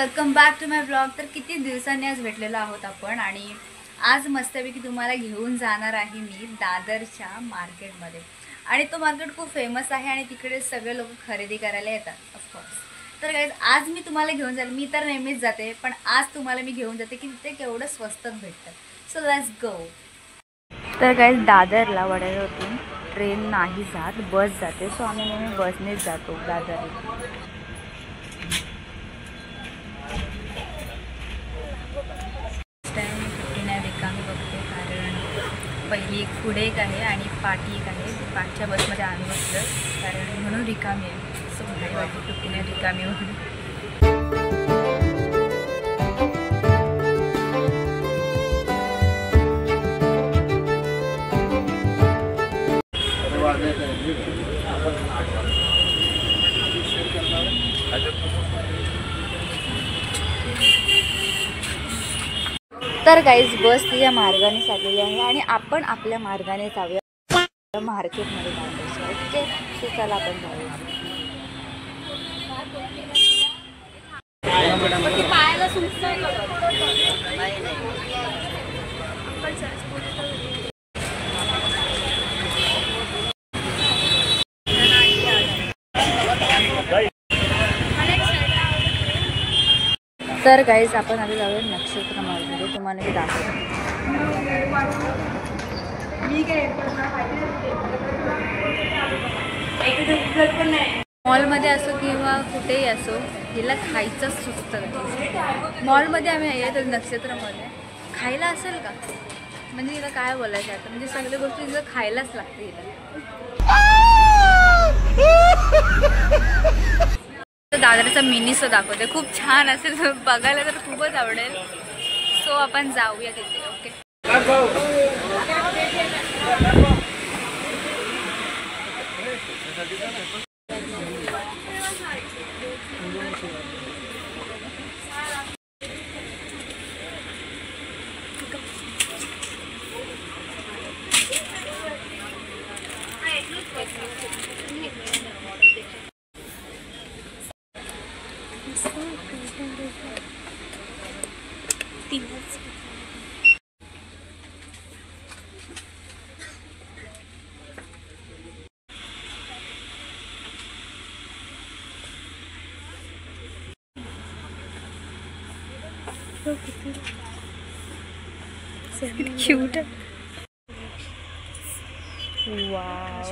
Welcome back to my blog. तर किती दिवसांनी आज भेटलेलो आहोत आपण आणि आज मस्तपैकी तुम्हाला घेऊन जाणार आहे मी दादरच्या मार्केटमध्ये। आणि तो मार्केट खूप फेमस आहे आणि तिकडे सगळे लोक खरेदी करायला येतात ऑफकोर्स। तर गाइस आज मी तुम्हाला घेऊन जाईल, मी तर नेहमीच जाते पण आज तुम्हाला मी घेऊन जाते की तिथे केवढं स्वस्तात भेटतं। So let's go. तर गाइस दादरला वडगावतून ट्रेन नाही जात, बस जाते। सो आम्ही नेहमी बसनेच जातो दादरला। रिकामी बघते कारण पहिली एक पुढे एक आहे आणि पाठी एक आहे। पाठच्या बसमध्ये आम्ही बसलो कारण म्हणून रिकामी आहे। सो भारी वाटते सुट्टीने रिकामी होऊन। तर गाइस बस तिच्या मार्गाने चाललेली आहे आणि आपण आपल्या मार्गाने जाऊया मार्केटमध्ये जायचं। ओके सो चला आपण जाऊया। तर गाइस आपण आधी जाऊया नक्षत्र मॉलमध्ये, तुम्हाला मी दाखवते। मॉलमध्ये असो किंवा कुठेही असो हिला खायचंच सुचतं। मॉलमध्ये आम्ही आहे तर नक्षत्रमध्ये खायला असेल का, म्हणजे हिला काय बोलायचं आता, म्हणजे सगळ्या गोष्टी हिला खायलाच लागते हिला। दादरचा मिनी शो दाखवते, खूप छान असेल, बघायला तर खूपच आवडेल। सो आपण जाऊया तिथे। ओके क्यूट है। वाव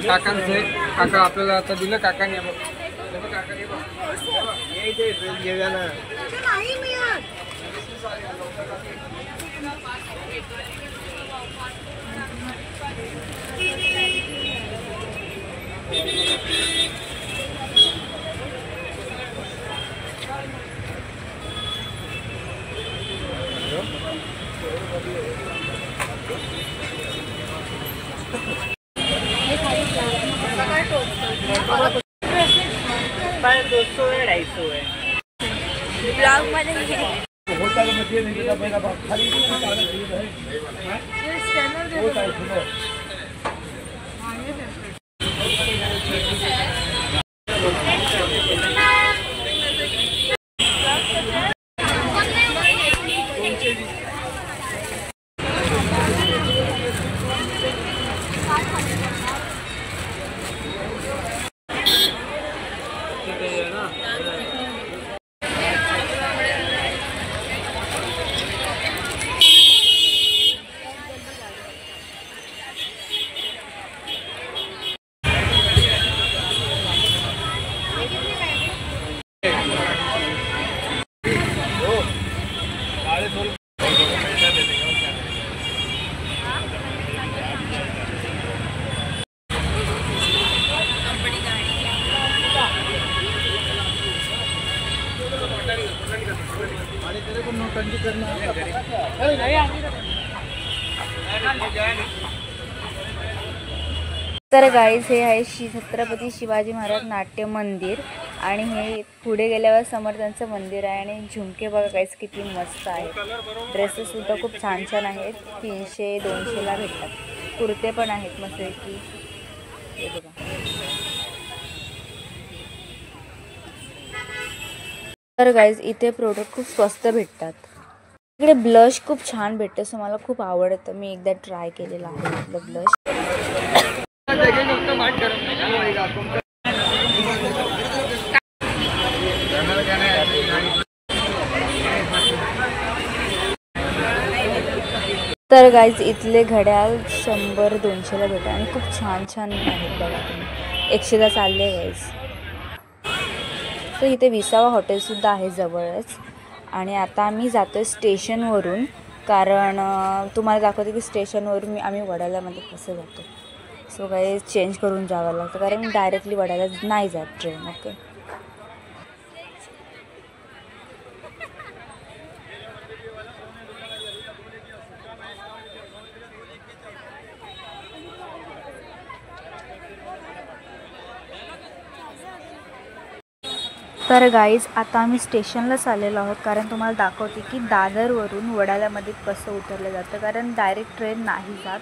काकांचे काका आपल्याला आता दिलं काकाने घेऊया ना। ब्लॉग मध्ये तर गाईज हे आहे छत्रपती शिवाजी महाराज नाट्य मंदिर आणि हे पुढे गेल्यावर समर्थांचं मंदिर आहे. आणि झुमके बघा गाईज किती मस्त आहेत. ड्रेसेस सुद्धा खूप छान छान आहेत. 300-200ला भेटतात. कुर्ते पण आहेत मस्त की हे बघा. तर गाईज इथे प्रोडक्ट खूप स्वस्त भेटतात. इकडे ब्लश खूप छान भेटतं, सो मला खूप आवडतं. मी एकदा ट्राय केलेलं आहे आपलं ब्लश. तर गाईज इथले घड्याळ 100-200ला भेटतात आणि खूप छान छान आहेत बघा तुम्ही. 100ला चालले गाईज. तर इथे विसावा हॉटेलसुद्धा आहे जवळच. आणि आता आम्ही जातो आहे स्टेशनवरून, कारण तुम्हाला दाखवते की स्टेशनवरून आम्ही वडाळ्यामध्ये कसं जातो. सो काही चेंज करून जावं लागतं, कारण डायरेक्टली वडाळ्याला नाही जात ट्रेन. ओके. तर गाईज आता आम्ही स्टेशनलाच आलेलो आहोत, कारण तुम्हाला दाखवते की दादरवरून वडाळ्यामध्ये कसं उतरलं जातं, कारण डायरेक्ट ट्रेन नाही जात,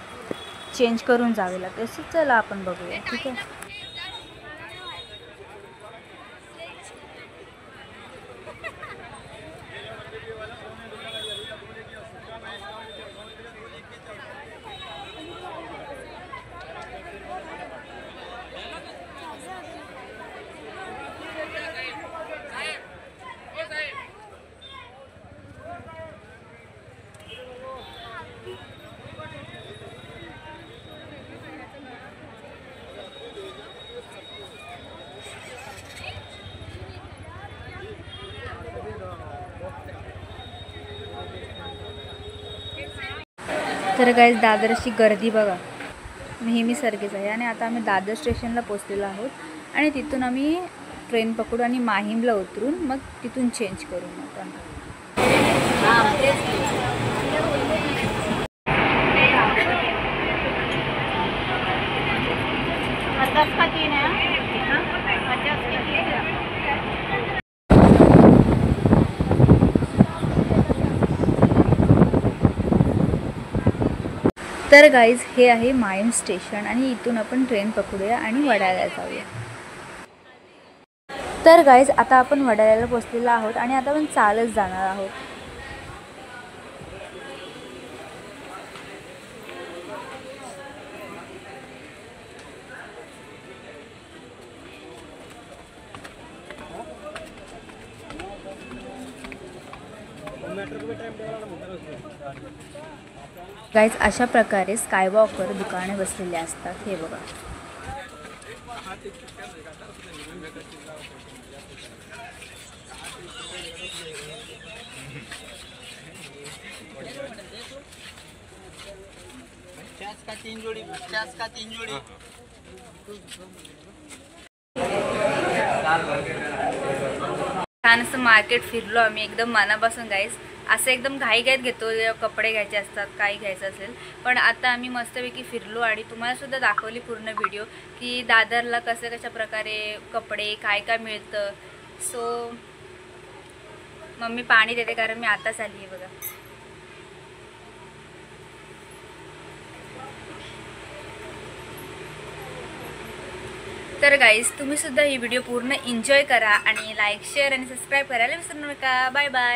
चेंज करून जावे लागते. सो चला आपण बघूया. ठीक आहे. तर गाईज दादरची गर्दी बघा नेहमीसारखीच आहे. आणि आता आम्ही दादर स्टेशनला पोचलेलो आहोत आणि तिथून आम्ही ट्रेन पकडू आणि माहीमला उतरून मग तिथून चेंज करू. आपण तर गाईज हे आहे माहीम स्टेशन आणि इथून आपण ट्रेन पकडूया आणि वडाळ्याला जाऊया. तर गाईज आता आपण वडाळ्याला पोचलेलो आहोत आणि आता आपण चालत जाणार आहोत. गाईज अशा प्रकारे स्कायवॉकवर दुकाने बसलेली असतात. हे बघा. छान असं मार्केट फिरलो आम्ही एकदम मनापासून गाईज. असं एकदम घाईघाईत घेतो कपडे घ्यायचे असतात, काही घ्यायचं असेल. पण आता आम्ही मस्तपैकी फिरलो आणि तुम्हालासुद्धा दाखवली पूर्ण व्हिडिओ की दादरला कशा प्रकारे कपडे काय काय मिळतं. सो मम्मी पाणी देते कारण मी आताच आली आहे बघा. तर गाईज तुम्ही सुद्धा ही व्हिडिओ पूर्ण एन्जॉय करा आणि लाईक शेअर आणि सबस्क्राईब करायला विसरू नका. Bye bye.